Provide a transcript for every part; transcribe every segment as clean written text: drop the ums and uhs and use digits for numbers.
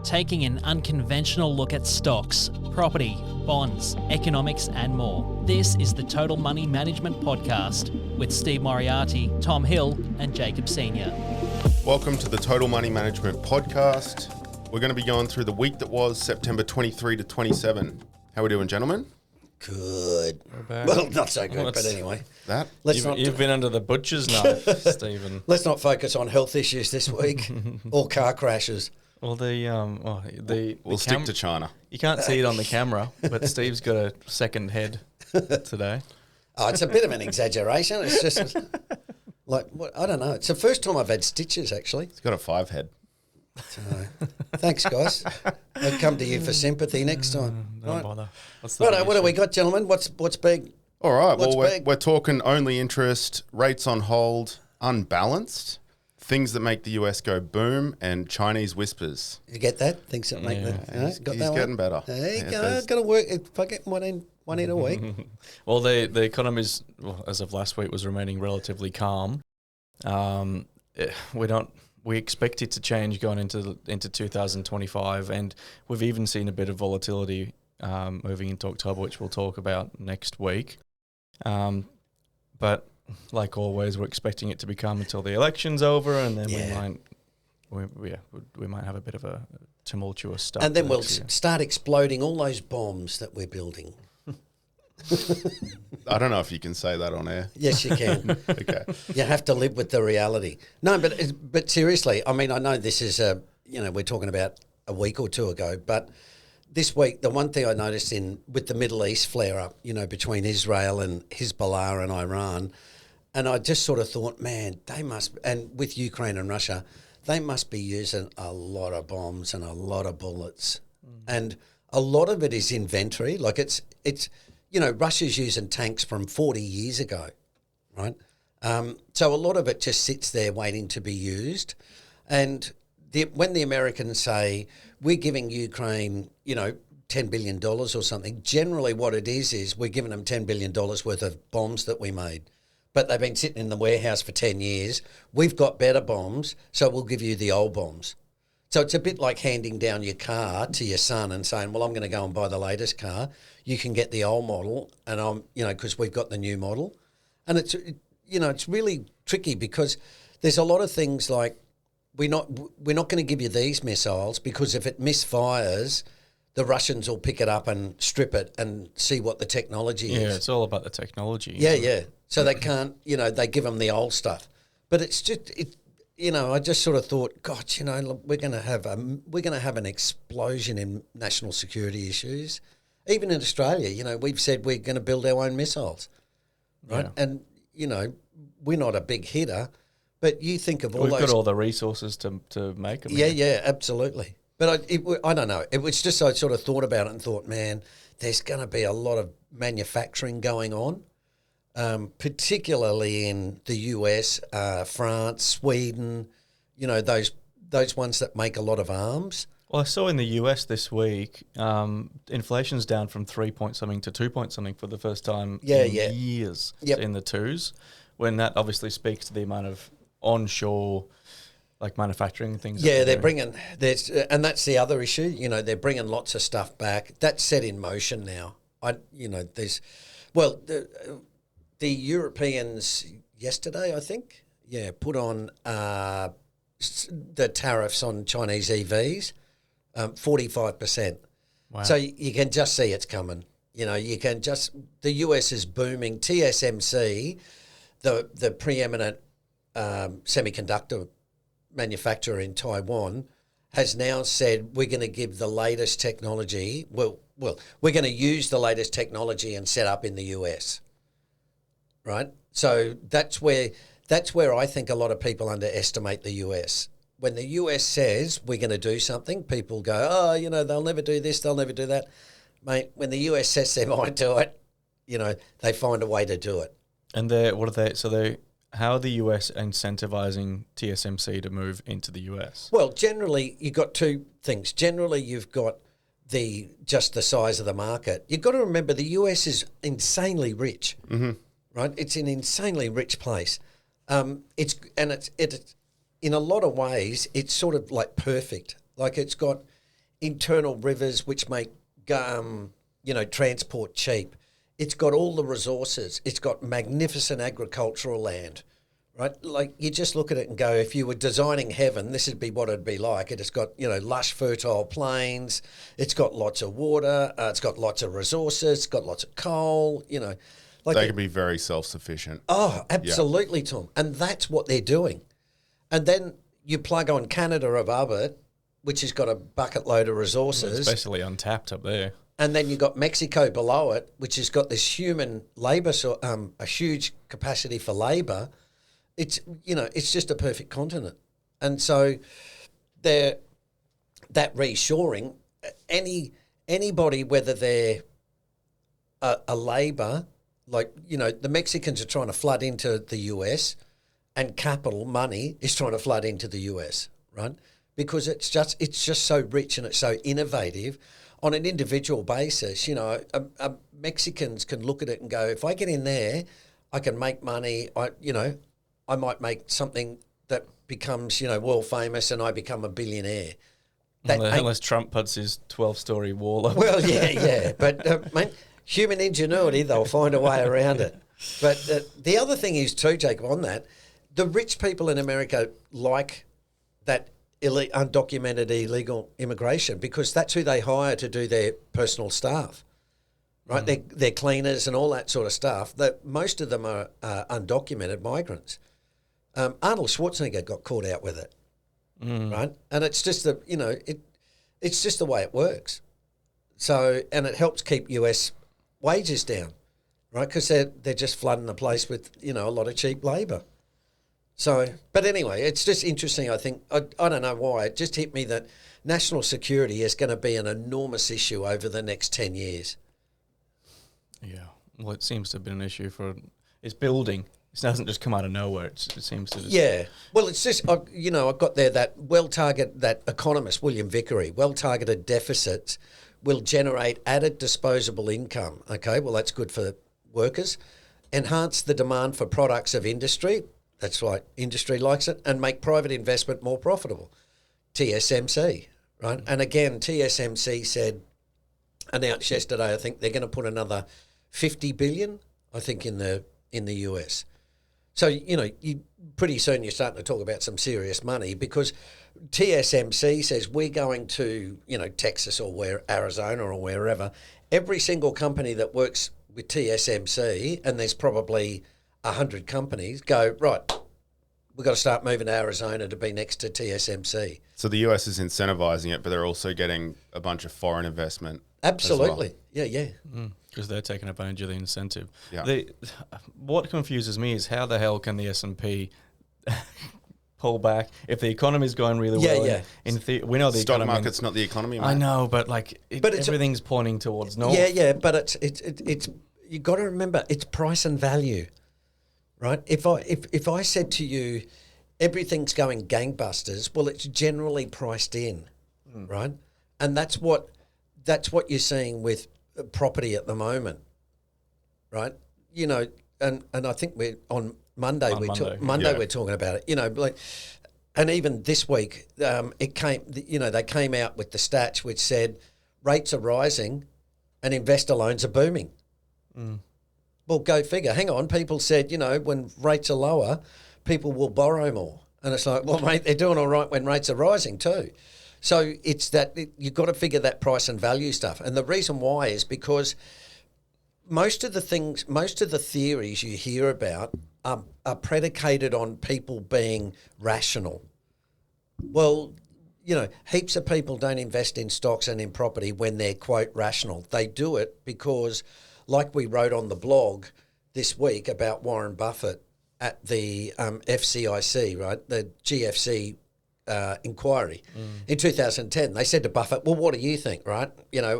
taking an unconventional look at stocks, property, bonds, economics, and more. This is the Total Money Management Podcast with Steve Moriarty, Tom Hill, and Jacob Senior. Welcome to the Total Money Management Podcast. We're going to be going through the week that was September 23 to 27. How are we doing, gentlemen? Good. Well, not so good, but anyway. You've been under the butcher's knife, Stephen. Let's not focus on health issues this week or car crashes. Well, we'll stick to China. You can't see it on the camera, but Steve's got a second head today. Oh, it's a bit of an exaggeration. It's just I don't know. It's the first time I've had stitches, actually. It's got a 5 head. So, thanks, guys. I'll come to you for sympathy next time. Don't bother. Right, what do we got, gentlemen? What's big? All right, we're talking only interest, rates on hold, unbalanced, things that make the US go boom, and Chinese whispers. You get that? Things that make He's getting better. Hey, got to work. If I get one in a week. Well, the economy's, as of last week, was remaining relatively calm. We expect it to change going into 2025, and we've even seen a bit of volatility moving into October, which we'll talk about next week. But like always, we're expecting it to be calm until the election's over, and then we might have a bit of a tumultuous start. And then we'll start exploding all those bombs that we're building. I don't know if you can say that on air. Yes, you can. Okay. You have to live with the reality. No, but seriously, I mean, I know this is we're talking about a week or two ago, but this week, the one thing I noticed with the Middle East flare up, between Israel and Hezbollah and Iran, and I just sort of thought, man, they must, and with Ukraine and Russia, they must be using a lot of bombs and a lot of bullets, and a lot of it is inventory. Like it's. Russia's using tanks from 40 years ago, right? So a lot of it just sits there waiting to be used. And when the Americans say, we're giving Ukraine, $10 billion or something, generally what it is we're giving them $10 billion worth of bombs that we made. But they've been sitting in the warehouse for 10 years. We've got better bombs, so we'll give you the old bombs. So it's a bit like handing down your car to your son and saying, well, I'm going to go and buy the latest car. You can get the old model, and because we've got the new model. And it's really tricky because there's a lot of things like we're not going to give you these missiles because if it misfires, the Russians will pick it up and strip it and see what the technology is. Yeah, it's all about the technology. Yeah. So they can't, they give them the old stuff. But it's just, I just sort of thought, God, we're going to have an explosion in national security issues. Even in Australia, we've said we're going to build our own missiles, right? Yeah. And we're not a big hitter, but you think of we've got all the resources to make them. Yeah, absolutely. But I don't know. It was just I sort of thought about it and thought, man, there's going to be a lot of manufacturing going on. Particularly in the US, France, Sweden, those ones that make a lot of arms. Well, I saw in the US this week, inflation's down from 3 point something to 2 point something for the first time in years in the twos, when that obviously speaks to the amount of onshore manufacturing things. Yeah, they're bringing, and that's the other issue, they're bringing lots of stuff back. That's set in motion now. The Europeans yesterday, I think, put on the tariffs on Chinese EVs, 45%. Wow. So you can just see it's coming. The US is booming. TSMC, the preeminent semiconductor manufacturer in Taiwan, has now said we're going to give the latest technology. Well, we're going to use the latest technology and set up in the US. Right, so that's where I think a lot of people underestimate the US. When the US says we're going to do something, people go, oh, they'll never do this, they'll never do that. Mate, when the US sets their mind to it, they find a way to do it. And how are the US incentivizing TSMC to move into the US? Well, generally you've got two things. Generally you've got just the size of the market. You've got to remember the US is insanely rich. Mm-hmm. Right, it's an insanely rich place. It's in a lot of ways, it's sort of like perfect. Like it's got internal rivers which make transport cheap. It's got all the resources. It's got magnificent agricultural land, right? Like you just look at it and go, if you were designing heaven, this would be what it'd be like. It's got, lush, fertile plains. It's got lots of water. It's got lots of resources. It's got lots of coal, They can be very self-sufficient. Oh, absolutely, Tom. And that's what they're doing. And then you plug on Canada above it, which has got a bucket load of resources. It's basically untapped up there. And then you've got Mexico below it, which has got this human labour, a huge capacity for labour. It's just a perfect continent. And so that reshoring, anybody, whether they're a labour, the Mexicans are trying to flood into the US, and capital money is trying to flood into the US, right? Because it's just so rich and it's so innovative. On an individual basis, Mexicans can look at it and go, if I get in there, I can make money. I might make something that becomes, world famous, and I become a billionaire. Unless Trump puts his 12-story wall up. Well, yeah. But, mate, human ingenuity, they'll find a way around it. But the other thing is too, Jacob, on that, the rich people in America like that undocumented illegal immigration because that's who they hire to do their personal staff, right? They're cleaners and all that sort of stuff. That most of them are undocumented migrants. Arnold Schwarzenegger got caught out with it, right? And it's just it's just the way it works. So, and it helps keep US wages down, right? Because they're just flooding the place with a lot of cheap labour. So, but anyway, it's just interesting, I think. I don't know why. It just hit me that national security is going to be an enormous issue over the next 10 years. Yeah. Well, it seems to have been an issue it's building. It doesn't just come out of nowhere. It seems to just... Yeah. Well, it's just, I got there that that economist, William Vickery, well-targeted deficits will generate added disposable income. Okay, well, that's good for workers. Enhance the demand for products of industry. That's right, industry likes it, and make private investment more profitable. TSMC, right? And again, TSMC announced yesterday, I think they're going to put another $50 billion, I think, in the US. So, pretty soon you're starting to talk about some serious money because TSMC says we're going to, Texas or Arizona or wherever, every single company that works with TSMC, and there's probably 100 companies, go, right, we've got to start moving to Arizona to be next to TSMC. So the US is incentivizing it, but they're also getting a bunch of foreign investment. Absolutely. Well. Yeah. Because they're taking advantage of the incentive. Yeah. What confuses me is how the hell can the S&P pull back if the economy's going really well? Yeah. We know the stock economy, market's not the economy, mate. I know, but everything's pointing towards north. Yeah, but it's you got to remember it's price and value. Right? If I said to you, everything's going gangbusters, well, it's generally priced in, right? And that's what you're seeing with property at the moment, right? And I think we're on Monday. We're talking about it. And even this week, they came out with the stats which said rates are rising, and investor loans are booming. Well, go figure. Hang on. People said, when rates are lower, people will borrow more. And it's like, well, mate, they're doing all right when rates are rising too. So it's that you've got to figure that price and value stuff. And the reason why is because most of the theories you hear about are predicated on people being rational. Well, heaps of people don't invest in stocks and in property when they're, quote, rational. They do it because, like we wrote on the blog this week about Warren Buffett at the FCIC, right, the GFC inquiry in 2010, they said to Buffett, well, what do you think, right?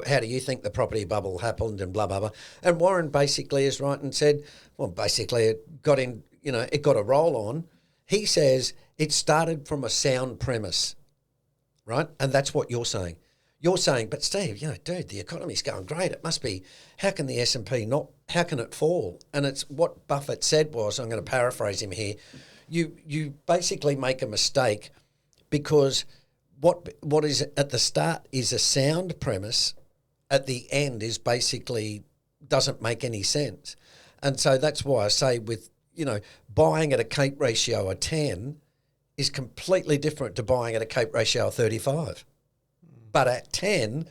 How do you think the property bubble happened and blah, blah, blah. And Warren basically is right and said, well, basically it got a roll on. He says it started from a sound premise, right? And that's what you're saying. You're saying, but Steve, dude, the economy's going great. It must be, how can the S&P how can it fall? And it's what Buffett said was, I'm going to paraphrase him here, you basically make a mistake because what is at the start is a sound premise, at the end is basically doesn't make any sense. And so that's why I say with, buying at a CAPE ratio of 10 is completely different to buying at a CAPE ratio of 35. But at 10,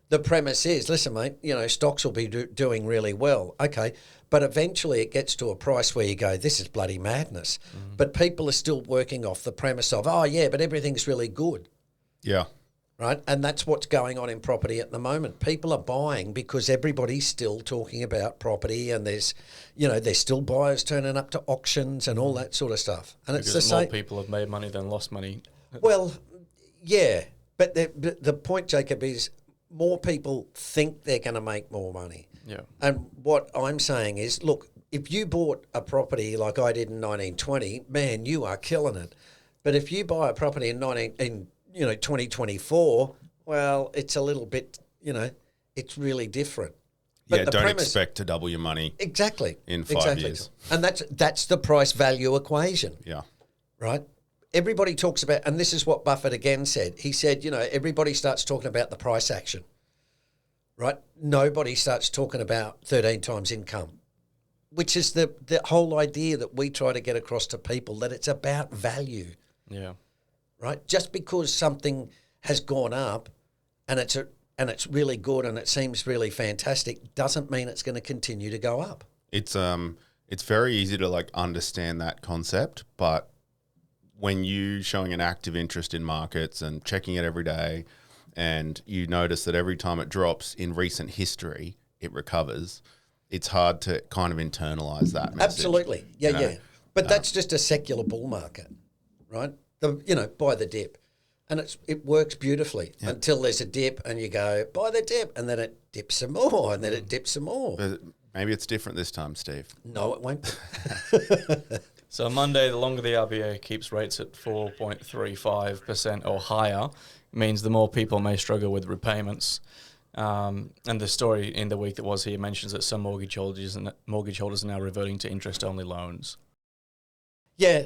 the premise is, listen, mate, stocks will be doing really well. Okay, but eventually it gets to a price where you go, this is bloody madness. But people are still working off the premise of, oh, yeah, but everything's really good. Yeah. Right? And that's what's going on in property at the moment. People are buying because everybody's still talking about property, and there's still buyers turning up to auctions and all that sort of stuff. And because it's the more same. people have made money than lost money. Well, yeah. But the point, Jacob, is more people think they're going to make more money. Yeah. And what I'm saying is, look, if you bought a property like I did in 1920, man, you are killing it. But if you buy a property in 2024, well, it's a little bit, it's really different. But Don't expect to double your money. Exactly. In 5 years. And that's the price value equation. Yeah. Right? Everybody talks about, and this is what Buffett again said. He said, everybody starts talking about the price action, right? Nobody starts talking about 13 times income, which is the whole idea that we try to get across to people, that it's about value. Yeah. Right? Just because something has gone up and it's really good and it seems really fantastic doesn't mean it's going to continue to go up. It's very easy to understand that concept, but when you showing an active interest in markets and checking it every day, and you notice that every time it drops in recent history, it recovers, it's hard to kind of internalize that message. Absolutely. Yeah. But that's just a secular bull market, right? Buy the dip. And it works beautifully until there's a dip and you go, buy the dip, and then it dips some more, and then it dips some more. But maybe it's different this time, Steve. No, it won't be. So on Monday, the longer the RBA keeps rates at 4.35% or higher, means the more people may struggle with repayments. And the story in the week that was here mentions that some mortgage holders are now reverting to interest-only loans. Yeah,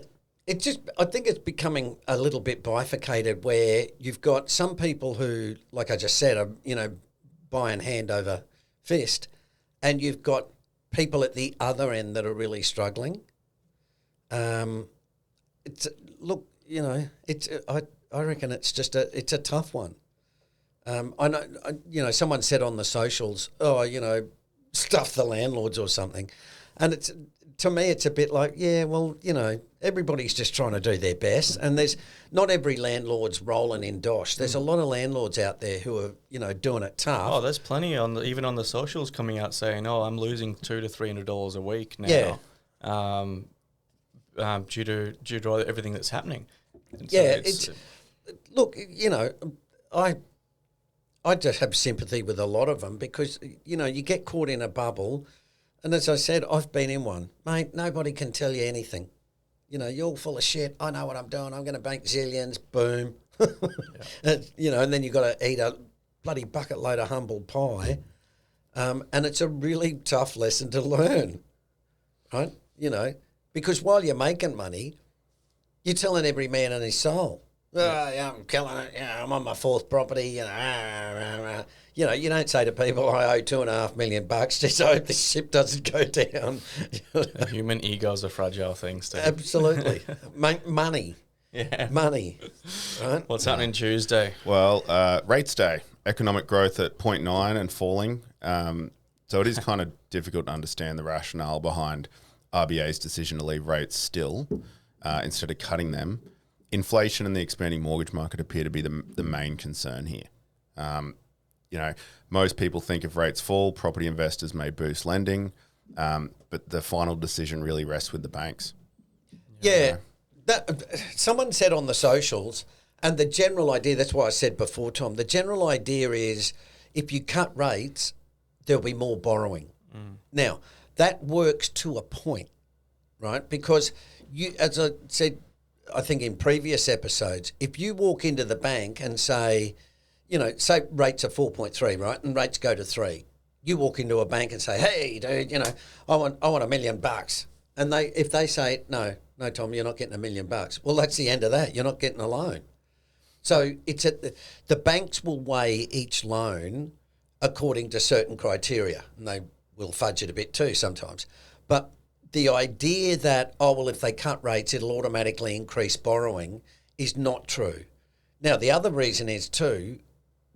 I think it's becoming a little bit bifurcated, where you've got some people who, like I just said, are, buying hand over fist, and you've got people at the other end that are really struggling. I reckon it's a tough one. I know, someone said on the socials, stuff the landlords or something, and to me it's a bit like, everybody's just trying to do their best, and there's not every landlord's rolling in dosh. There's a lot of landlords out there who are doing it tough. Oh, there's plenty even on the socials coming out saying, I'm losing $200 to $300 a week now. Yeah. Due to everything that's happening. And yeah, look, I just have sympathy with a lot of them, because you get caught in a bubble, and as I said, I've been in one, mate. Nobody can tell you anything. You're all full of shit. I know what I'm doing. I'm going to bank zillions. Boom. And then you've got to eat a bloody bucket load of humble pie, and it's a really tough lesson to learn, right? Because while you're making money, you're telling every man in his soul, I'm killing it. I'm on my fourth property. You don't say to people, I owe $2.5 million. Just hope this ship doesn't go down. Human egos are fragile things, too. Absolutely. Money. Yeah. Money. Right? What's happening Tuesday? Well, rates day, economic growth at 0.9 and falling. So it is kind of difficult to understand the rationale behind RBA's decision to leave rates still instead of cutting them. Inflation and the expanding mortgage market appear to be the main concern here. Most people think if rates fall, property investors may boost lending, but the final decision really rests with the banks. Yeah. Someone said on the socials, and the general idea, that's why I said before, Tom, the general idea is if you cut rates, there'll be more borrowing. Now, that works to a point, right? Because as I said, I think in previous episodes, if you walk into the bank and say, say rates are 4.3, right, and rates go to 3, you walk into a bank and say, hey, dude, I want $1 million, and if they say no, Tom, you're not getting $1 million. Well, that's the end of that. You're not getting a loan. So it's the banks will weigh each loan according to certain criteria, and they will fudge it a bit too sometimes. But the idea that, if they cut rates, it'll automatically increase borrowing is not true. Now, the other reason is too,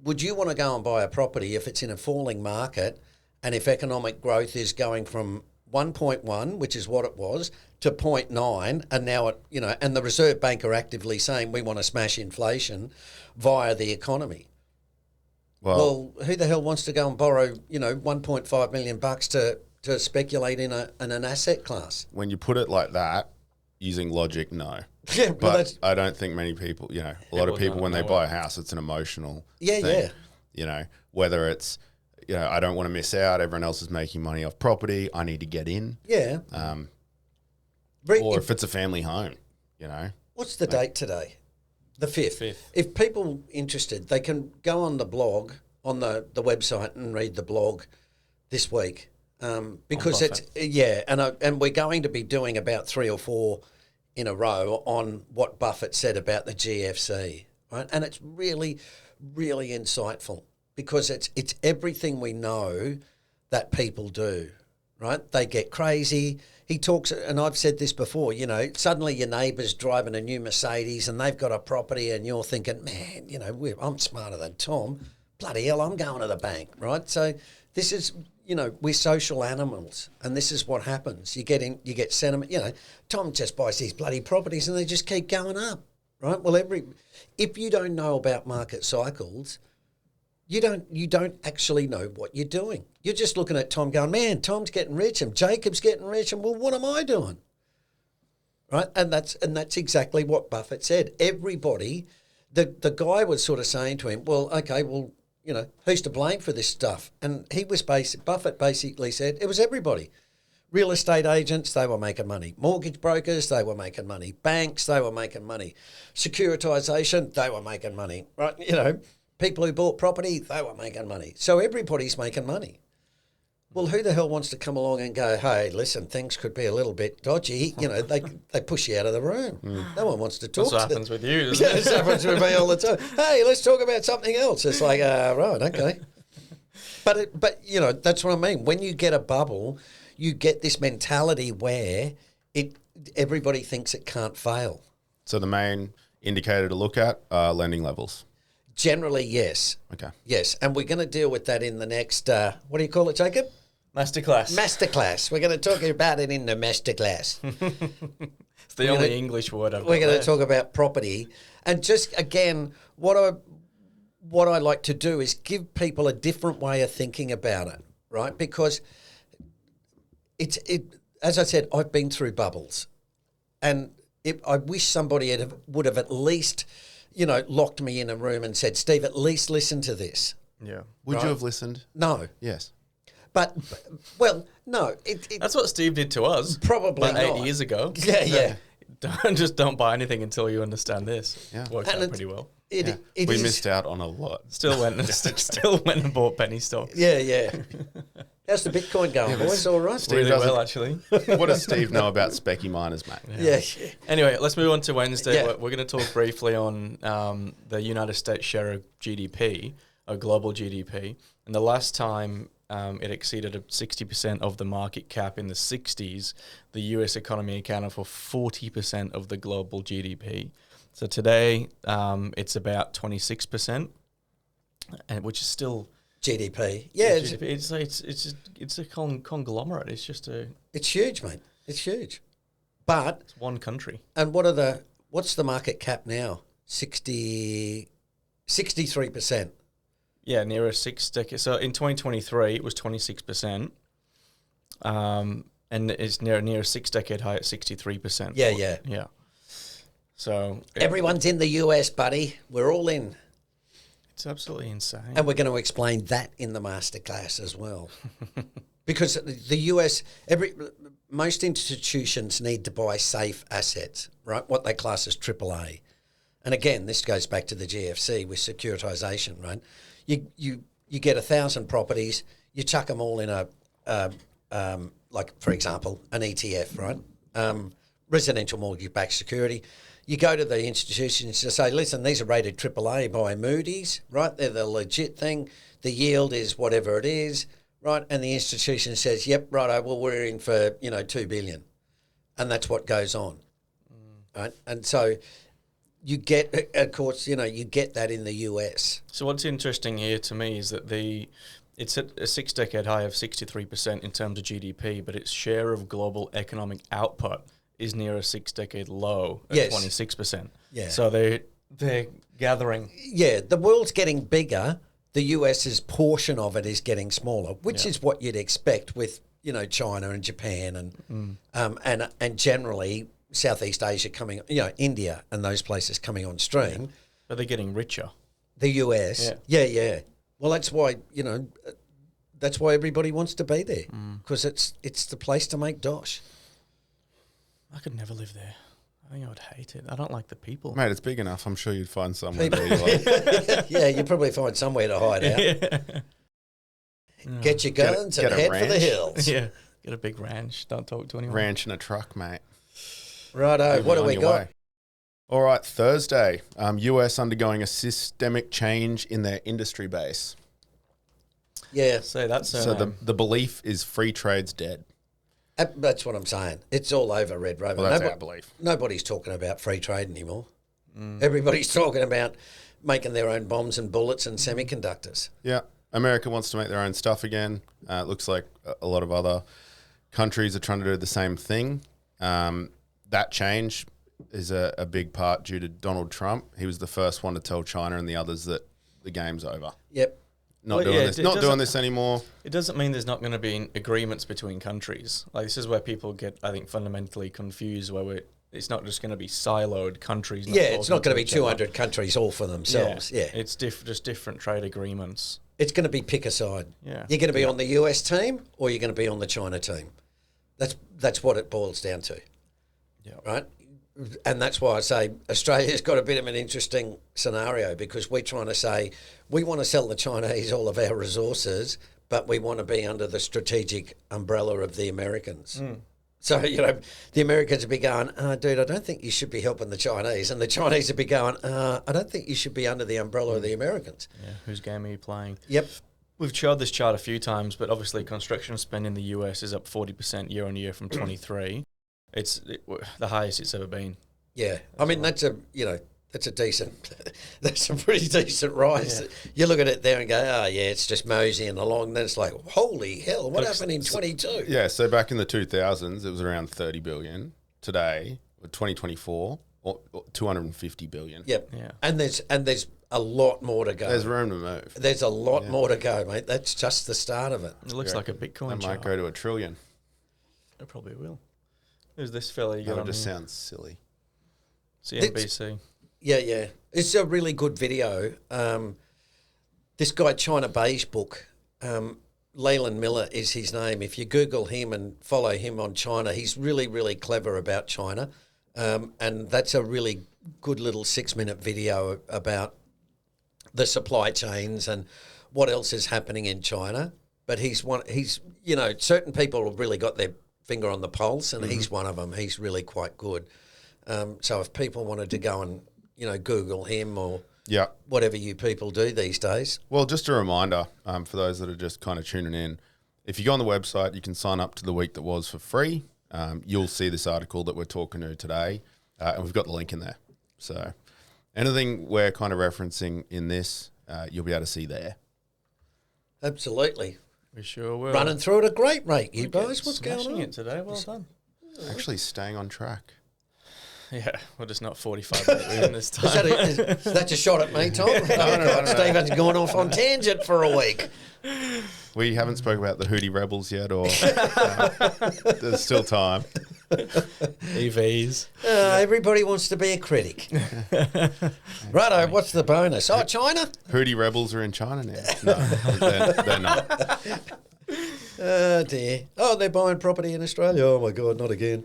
would you want to go and buy a property if it's in a falling market and if economic growth is going from 1.1, which is what it was, to 0.9, and now and the Reserve Bank are actively saying we want to smash inflation via the economy. Well, who the hell wants to go and borrow, $1.5 million to speculate in an asset class? When you put it like that, using logic, no. Yeah, but I don't think many people, a lot of people when they buy a house, it's an emotional thing. Whether it's, I don't want to miss out. Everyone else is making money off property. I need to get in. Yeah. Or if it's a family home, What's the date today? The 5th. If people interested, they can go on the blog, on the website and read the blog this week. Because and we're going to be doing about 3 or 4 in a row on what Buffett said about the GFC, right? And it's really, really insightful because it's everything we know that people do, right? They get crazy. He talks, and I've said this before, suddenly your neighbour's driving a new Mercedes and they've got a property and you're thinking, man, I'm smarter than Tom. Bloody hell, I'm going to the bank, right? So this is, we're social animals, and this is what happens. You get sentiment. Tom just buys these bloody properties, and they just keep going up, right? Well, if you don't know about market cycles, you don't actually know what you're doing. You're just looking at Tom, going, man, Tom's getting rich, and Jacob's getting rich, and well, what am I doing, right? And that's exactly what Buffett said. Everybody, the guy was sort of saying to him, well, okay, well, who's to blame for this stuff? And Buffett basically said it was everybody. Real estate agents, they were making money. Mortgage brokers, they were making money. Banks, they were making money. Securitization, they were making money, right? People who bought property, they were making money. So everybody's making money. Well, who the hell wants to come along and go, hey, listen, things could be a little bit dodgy. They push you out of the room. No one wants to talk. That's what happens with you, isn't it? This happens with me all the time. Hey, let's talk about something else. It's like, right, okay. But that's what I mean. When you get a bubble, you get this mentality where everybody thinks it can't fail. So the main indicator to look at are lending levels. Generally, yes. Okay. Yes, and we're going to deal with that in the next, what do you call it, Jacob? Masterclass. We're going to talk about it in the masterclass. It's the only English word I've got. We're going to talk about property. And just, again, what I like to do is give people a different way of thinking about it, right? Because as I said, I've been through bubbles. And I wish somebody would have at least, locked me in a room and said, Steve, at least listen to this. Yeah. Would you have listened? No. Yes. But no. That's what Steve did to us. Probably about not. 8 years ago. Yeah. Don't buy anything until you understand this. Yeah. Worked out pretty well. We missed out on a lot. Still went and bought penny stocks. Yeah. How's the Bitcoin going, boys? All right? Really well, actually. What does Steve know about specky miners, mate? Yeah. Anyway, let's move on to Wednesday. Yeah. We're going to talk briefly on the United States share of GDP, or global GDP. And the last time it exceeded 60% of the market cap in the 60s, the US economy accounted for 40% of the global GDP. So today, it's about 26%, which is still GDP. Yeah, it's a conglomerate. It's just it's huge, mate. It's huge, but it's one country. And what's the market cap now? 63%. Yeah, near a 6 decade. So in 2023, it was 26%, and it's near a 6 decade high at 63%. Yeah. So everyone's in the US, buddy. We're all in. It's absolutely insane. And we're going to explain that in the masterclass as well. Because the US, most institutions need to buy safe assets, right? What they class as AAA. And again, this goes back to the GFC with securitization, right? You get 1,000 properties, you chuck them all in like, for example, an ETF, right? Residential mortgage-backed security. you go to the institutions to say, listen, these are rated AAA by Moody's, right? They're the legit thing. The yield is whatever it is, right? And the institution says, yep, righto, well, we're in for, $2 billion. And that's what goes on, right? And so you get, of course, you get that in the US. So what's interesting here to me is that it's at a 6-decade high of 63% in terms of GDP, but its share of global economic output is near a 6-decade low at 26%. Yeah. So they're gathering. Yeah, the world's getting bigger. The US's portion of it is getting smaller, which is what you'd expect with China and Japan and generally Southeast Asia coming, India and those places coming on stream. Yeah. But they're getting richer. The US, yeah. Well, that's why that's why everybody wants to be there, because it's the place to make dosh. I could never live there. I think I would hate it. I don't like the people. Mate, it's big enough. I'm sure you'd find somewhere that you like. Yeah, you'd probably find somewhere to hide out. Get your guns and head for the hills. Yeah, get a big ranch. Don't talk to anyone. Ranch in a truck, mate. Righto, what do we got? Way. All right, Thursday, US undergoing a systemic change in their industry base. Yeah. So that's so the belief is free trade's dead. That's what I'm saying. It's all over, Red Rover. Well, that's our belief. Nobody's talking about free trade anymore. Everybody's talking about making their own bombs and bullets and semiconductors. Yeah. America wants to make their own stuff again. It looks like a lot of other countries are trying to do the same thing. That change is a big part due to Donald Trump. He was the first one to tell China and the others that the game's over. Yep. Not doing this anymore. It doesn't mean there's not going to be agreements between countries. Like, this is where people get, I think, fundamentally confused, where it's not just going to be siloed countries. It's not going to be 200 countries all for themselves. Yeah. It's just different trade agreements. It's going to be pick a side. Yeah. You're going to be on the US team or you're going to be on the China team. That's what it boils down to. Yeah. Right? And that's why I say Australia's got a bit of an interesting scenario, because we're trying to say we want to sell the Chinese all of our resources, but we want to be under the strategic umbrella of the Americans. So, the Americans would be going, dude, I don't think you should be helping the Chinese. And the Chinese would be going, I don't think you should be under the umbrella of the Americans. Yeah, whose game are you playing? Yep. We've showed this chart a few times, but obviously construction spend in the US is up 40% year on year from 23. It's the highest it's ever been. Yeah. I mean, that's a decent, that's a pretty decent rise. Yeah. You look at it there and go, it's just moseying along. Then it's like, holy hell, what happened in 22? Yeah, so back in the 2000s, it was around 30 billion. Today, 2024, 250 billion. Yep. Yeah. And there's a lot more to go. There's room to move. There's a lot more to go, mate. That's just the start of it. It looks like a Bitcoin That chart. might go to $1 trillion. It probably will. Who's this fella you got That on just here? sounds silly. CNBC. Yeah. It's a really good video. This guy, China Beige Book, Leland Miller is his name. If you Google him and follow him on China, he's really, really clever about China. And that's a really good little 6-minute video about the supply chains and what else is happening in China. But he's certain people have really got their finger on the pulse, and he's one of them. He's really quite good. So if people wanted to go and, Google him or whatever you people do these days. Well, just a reminder for those that are just kind of tuning in, if you go on the website, you can sign up to the week that was for free. You'll see this article that we're talking to today, and we've got the link in there. So anything we're kind of referencing in this, you'll be able to see there. Absolutely. We sure will. Running through at a great rate, you guys. What's going on? It today. Well done. Actually staying on track. Yeah, we're just not 45 minutes in this time. Is that a shot at me, Tom? No. Stephen's gone off on tangent for a week. We haven't spoke about the Houthi rebels yet, or there's still time. EVs. Everybody wants to be a critic. Righto, what's the bonus? Oh, China? Houthi rebels are in China now. No, they're not. Oh, dear. Oh, they're buying property in Australia. Oh, my God, not again.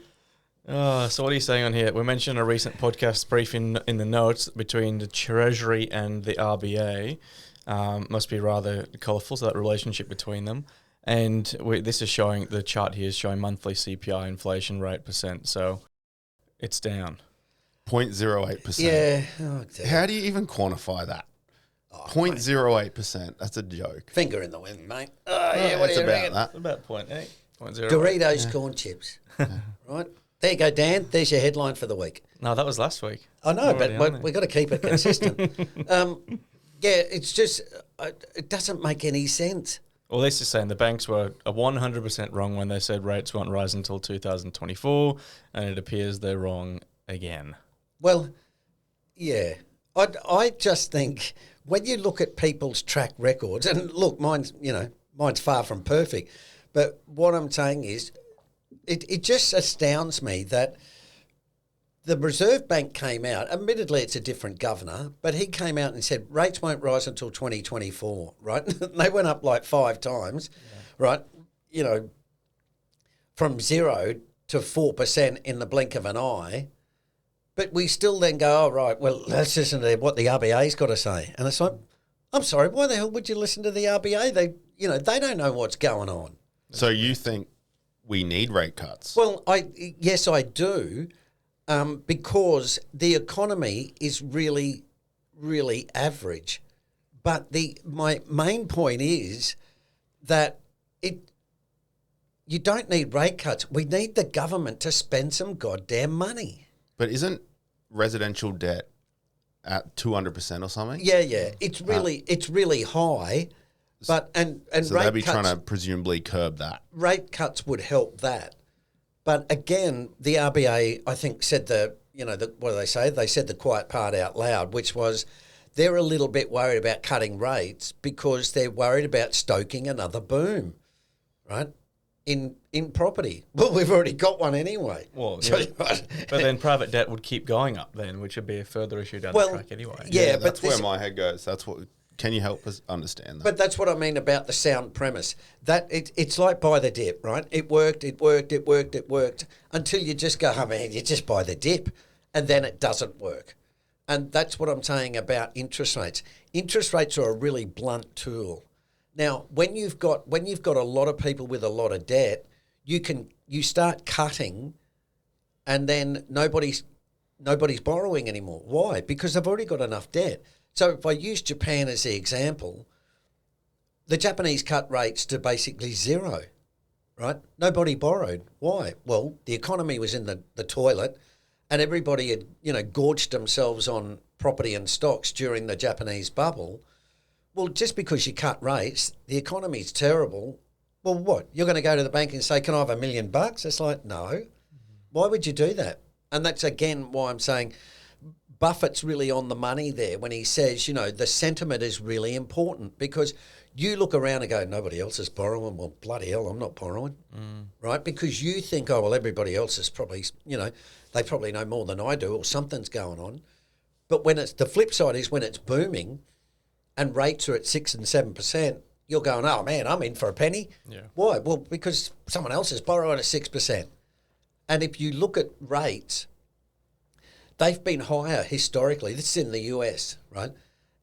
So what are you saying on here? We mentioned a recent podcast briefing in the notes between the Treasury and the RBA. Must be rather colourful, so that relationship between them. And this is showing, the chart here is showing monthly CPI inflation rate percent, so it's down. 0.08%. Yeah. Oh, dear. How do you even quantify that? 0.08%. That's a joke. Finger in the wind, mate. Oh, yeah, what it's do you about reckon? that. About 0.8, 0.08. Doritos corn chips. Right? There you go, Dan. There's your headline for the week. No, that was last week. I know, but we've got to keep it consistent. It's just, it doesn't make any sense. Well, this is saying the banks were 100% wrong when they said rates won't rise until 2024, and it appears they're wrong again. Well, yeah. I just think when you look at people's track records, and look, mine's far from perfect, but what I'm saying is it just astounds me that the Reserve Bank came out, admittedly it's a different governor, but he came out and said rates won't rise until 2024, right? They went up like 5 times, right? You know, from 0 to 4% in the blink of an eye. But we still then go, oh, right, well, let's listen to what the RBA's got to say. And it's like, I'm sorry, why the hell would you listen to the RBA? They don't know what's going on. So you think we need rate cuts? Well, yes, I do, because the economy is really, really average. But my main point is that you don't need rate cuts. We need the government to spend some goddamn money. But isn't residential debt at 200% or something? Yeah. It's really high. But and so rate they'd be cuts, trying to presumably curb that. Rate cuts would help that. But again, the RBA, I think, said what do they say? They said the quiet part out loud, which was they're a little bit worried about cutting rates because they're worried about stoking another boom, right? In property. Well, we've already got one anyway. Well, yeah. But then private debt would keep going up then, which would be a further issue down the track anyway. Yeah, but that's where my head goes. That's what. Can you help us understand that? But that's what I mean about the sound premise. That it's like buy the dip, right? It worked until you just go, oh man, you just buy the dip, and then it doesn't work. And that's what I'm saying about interest rates. Interest rates are a really blunt tool. Now, when you've got a lot of people with a lot of debt, you start cutting, and then nobody's borrowing anymore. Why? Because they've already got enough debt. So if I use Japan as the example, the Japanese cut rates to basically 0, right? Nobody borrowed. Why? Well, the economy was in the toilet, and everybody had gorged themselves on property and stocks during the Japanese bubble. Well, just because you cut rates, the economy's terrible. Well, what? You're going to go to the bank and say, can I have $1 million? It's like, no. Why would you do that? And that's, again, why I'm saying Buffett's really on the money there when he says, the sentiment is really important, because you look around and go, nobody else is borrowing. Well, bloody hell, I'm not borrowing, right? Because you think, oh, well, everybody else is probably, they probably know more than I do, or something's going on. But when the flip side is when it's booming and rates are at 6 and 7%, you're going, oh man, I'm in for a penny. Yeah. Why? Well, because someone else is borrowing at 6%. And if you look at rates, they've been higher historically. This is in the US, right?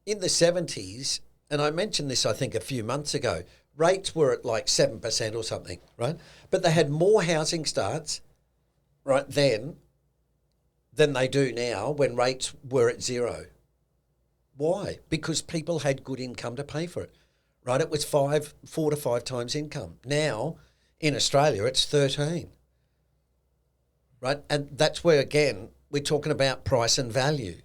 In the 70s, and I mentioned this, I think, a few months ago, rates were at like 7% or something, right? But they had more housing starts, right, then than they do now when rates were at 0. Why? Because people had good income to pay for it, right? It was 4 to 5 times income. Now, in Australia, it's 13, right? And that's where, again, we're talking about price and value.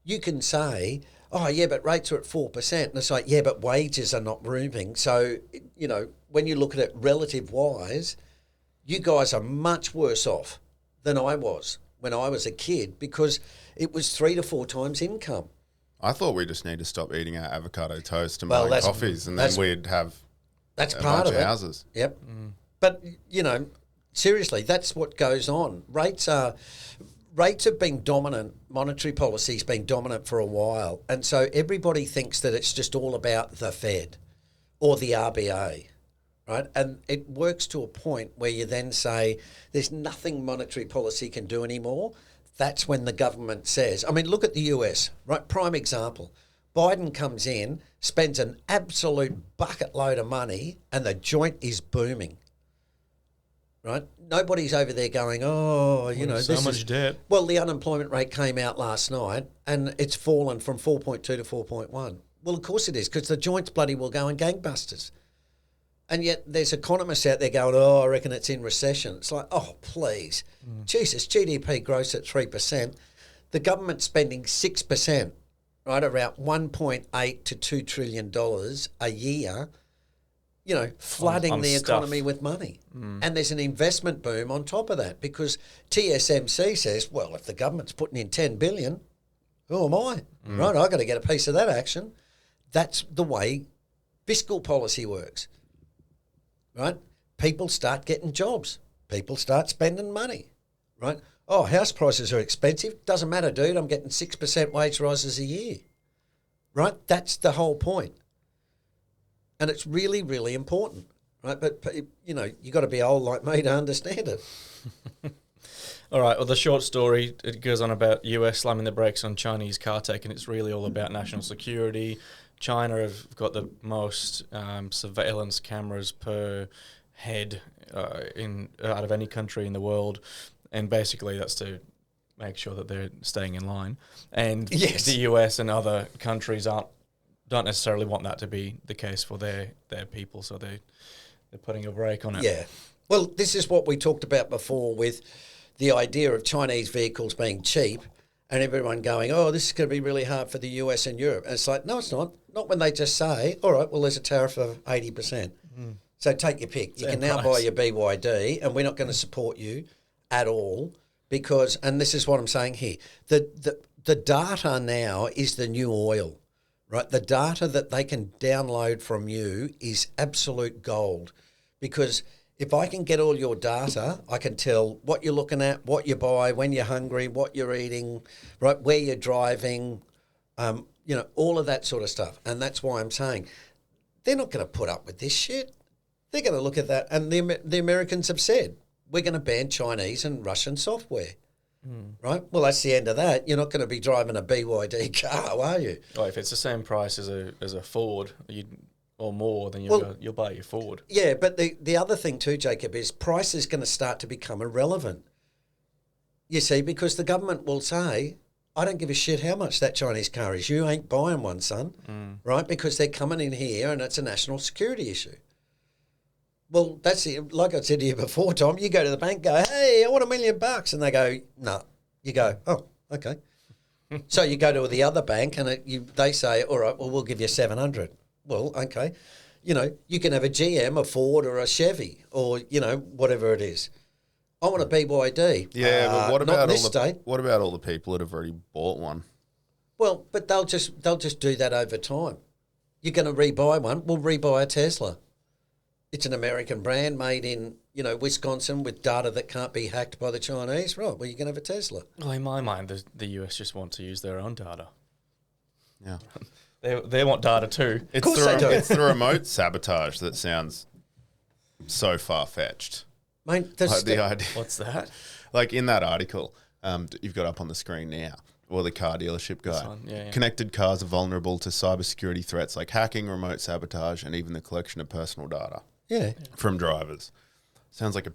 You can say, oh, yeah, but rates are at 4%. And it's like, yeah, but wages are not moving. So, when you look at it relative wise, you guys are much worse off than I was when I was a kid, because it was 3 to 4 times income. I thought we just need to stop eating our avocado toast and buying coffees, and then we'd have a part bunch of it. houses. Yep. But, seriously, that's what goes on. Rates have been dominant, monetary policy's been dominant for a while, and so everybody thinks that it's just all about the Fed or the RBA, right? And it works to a point where you then say there's nothing monetary policy can do anymore. That's when the government says, I mean, look at the US, right? Prime example. Biden comes in, spends an absolute bucket load of money, and the joint is booming. right? Nobody's over there going, oh, you know, so much debt. Well, the unemployment rate came out last night and it's fallen from 4.2 to 4.1. Well, of course it is, because the joints bloody will go in gangbusters. And yet there's economists out there going, oh, I reckon it's in recession. It's like, oh, please. Jesus, GDP growth at 3%. The government's spending 6%, right, around $1.8 to $2 trillion a year, you know, flooding the economy with money. And there's an investment boom on top of that, because TSMC says, well, if the government's putting in $10 billion, who am I? Right, I've got to get a piece of that action. That's the way fiscal policy works, right? People start getting jobs. People start spending money, right? Oh, house prices are expensive. Doesn't matter, dude. I'm getting 6% wage rises a year, right? That's the whole point. And it's really, really important, right? But you know, you got to be old like me to understand it. All right, well, the short story, it goes on about US slamming the brakes on Chinese car tech, and it's really all about national security. China have got the most surveillance cameras per head out of any country in the world, and basically that's to make sure that they're staying in line. And Yes. the US and other countries don't necessarily want that to be the case for their people, so they're putting a brake on it. Yeah. Well, this is what we talked about before with the idea of Chinese vehicles being cheap and everyone going, oh, this is going to be really hard for the US and Europe. And it's like, no, it's not. Not when they just say, all right, well, there's a tariff of 80%. So take your pick. You can now buy your BYD and we're not going to support you at all because, and this is what I'm saying here, the data now is the new oil, right? The data that they can download from you is absolute gold, because if I can get all your data, I can tell what you're looking at, what you buy, when you're hungry, what you're eating, right, where you're driving, you know, all of that sort of stuff. And that's why I'm saying they're not going to put up with this shit. They're going to look at that. And the Americans have said, we're going to ban Chinese and Russian software, right? Well, that's the end of that. You're not going to be driving a BYD car, are you? Oh, if it's the same price as a Ford, or more, then you'll buy your Ford. Yeah, but the other thing too, Jacob, is price is going to start to become irrelevant. You see, because the government will say, I don't give a shit how much that Chinese car is. You ain't buying one, son, right? Because they're coming in here and it's a national security issue. Well, that's it. Like I said to you before, Tom, you go to the bank, go, hey, I want $1 million. And they go, no. You go, oh, okay. So you go to the other bank and they say, all right, well, we'll give you 700. Well, okay. You know, you can have a GM, a Ford or a Chevy or, you know, whatever it is. I want a BYD. Yeah, but what not about in this state. What about all the people that have already bought one? Well, but they'll just do that over time. You're going to rebuy one, we'll rebuy a Tesla. It's an American brand made in, you know, Wisconsin with data that can't be hacked by the Chinese. Right, well, you can have a Tesla. Well, in my mind, the US just want to use their own data. Yeah. They want data too. Of course they do. It's the remote sabotage that sounds so far-fetched. Mate, Like the idea. What's that? Like in that article you've got up on the screen now, or the car dealership guy. one, yeah. Connected cars are vulnerable to cybersecurity threats like hacking, remote sabotage, and even the collection of personal data from drivers. Sounds like a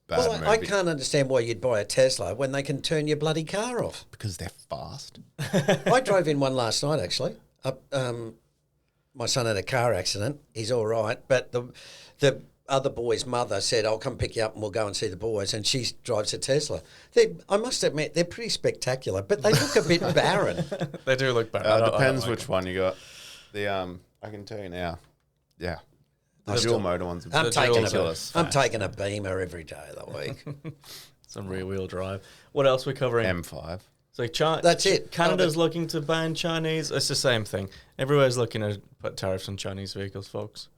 bad movie. I can't understand why you'd buy a Tesla when they can turn your bloody car off. Because they're fast. I drove in one last night, actually. My son had a car accident. He's all right. But the other boy's mother said, I'll come pick you up and we'll go and see the boys. And she drives a Tesla. I must admit, they're pretty spectacular, but they look a bit barren. They do look barren. Depends which one you got. I can tell you now. Yeah. The dual motor ones are ridiculous. I'm taking a Beamer every day of the week. Some rear-wheel drive. What else we're covering? M5. So That's it. Canada's looking to ban Chinese. It's the same thing. Everywhere's looking to put tariffs on Chinese vehicles, folks.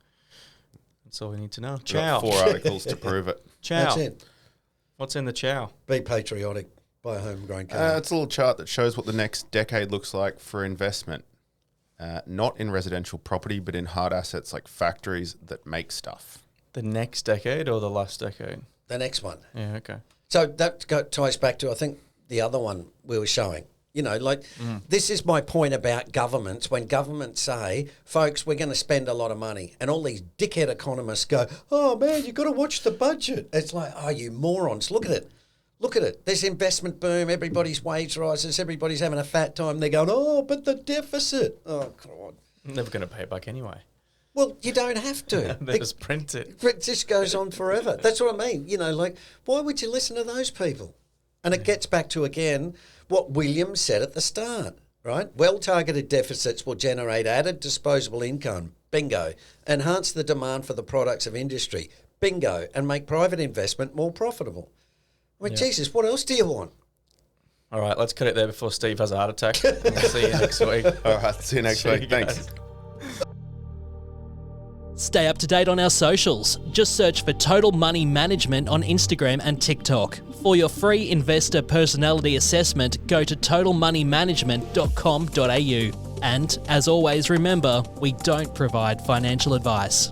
That's all we need to know. Chow. 4 articles to prove it. Chow. That's it. What's in the chow? Be patriotic. Buy a homegrown car. It's a little chart that shows what the next decade looks like for investment. Not in residential property, but in hard assets like factories that make stuff. The next decade or the last decade? The next one. Yeah, okay. So that ties back to, I think, the other one we were showing. This is my point about governments. When governments say, folks, we're going to spend a lot of money, and all these dickhead economists go, oh man, you've got to watch the budget. It's like, oh, you morons, look at it. Look at it. There's investment boom. Everybody's wage rises. Everybody's having a fat time. They're going, oh, but the deficit. Oh, God. Never going to pay it back anyway. Well, you don't have to. They just print it. It just goes on forever. That's what I mean. Why would you listen to those people? And it gets back to, again, what William said at the start, right? Well-targeted deficits will generate added disposable income. Bingo. Enhance the demand for the products of industry. Bingo. And make private investment more profitable. I mean, Jesus, what else do you want? All right, let's cut it there before Steve has a heart attack. We'll see you next week. All right, see you next week. Thanks. Stay up to date on our socials. Just search for Total Money Management on Instagram and TikTok. For your free investor personality assessment, go to totalmoneymanagement.com.au. And as always, remember, we don't provide financial advice.